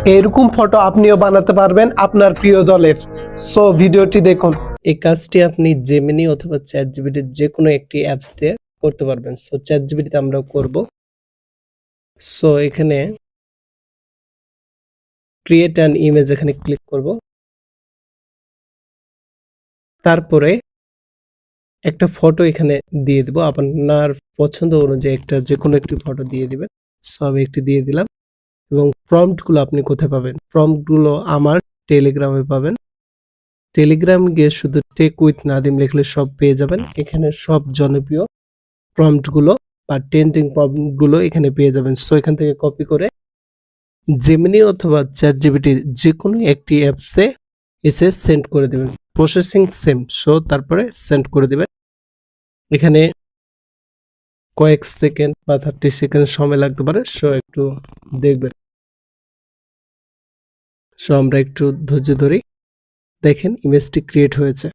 এরকম ফটো আপনিও বানাতে পারবেন আপনার প্রিয় দলের। সো ভিডিওটি দেখুন। এই কাজটি আপনি জেমিনি অথবা চ্যাটজিপিটির যে কোনো একটি অ্যাপস দিয়ে করতে পারবেন। সো চ্যাটজিপিটিতে আমরা করব। সো এখানে ক্রিয়েট অ্যান ইমেজ এখানে ক্লিক করব। তারপরে একটা ফটো এখানে দিয়ে দিব, আপনার পছন্দ অনুযায়ী একটা যে কোনো একটি ফটো দিয়ে দিবেন। সো আমি একটি দিয়ে দিলাম। এবং প্রম্পটগুলো আপনি কোথায় পাবেন? প্রম্পটগুলো আমার টেলিগ্রামে পাবেন। টেলিগ্রাম গিয়ে শুধু টেক উইথ নাদিম লিখলে সব পেয়ে যাবেন। এখানে সব জনপ্রিয় প্রম্পটগুলো বা ট্রেন্ডিং প্রম্পটগুলো এখানে পেয়ে যাবেন। সো এখান থেকে কপি করে জেমিনি অথবা চ্যাটজিপিটির যে কোনো একটি অ্যাপসে এসে সেন্ড করে দেবেন। Processing same. সো তারপরে সেন্ড করে দিবেন। এখানে কয়েক সেকেন্ড বা 30 সেকেন্ড সময় লাগতে পারে। সো একটু দেখবেন। সো আমরা একটু ধৈর্য ধরি। দেখেন ইমেজটি ক্রিয়েট হয়েছে।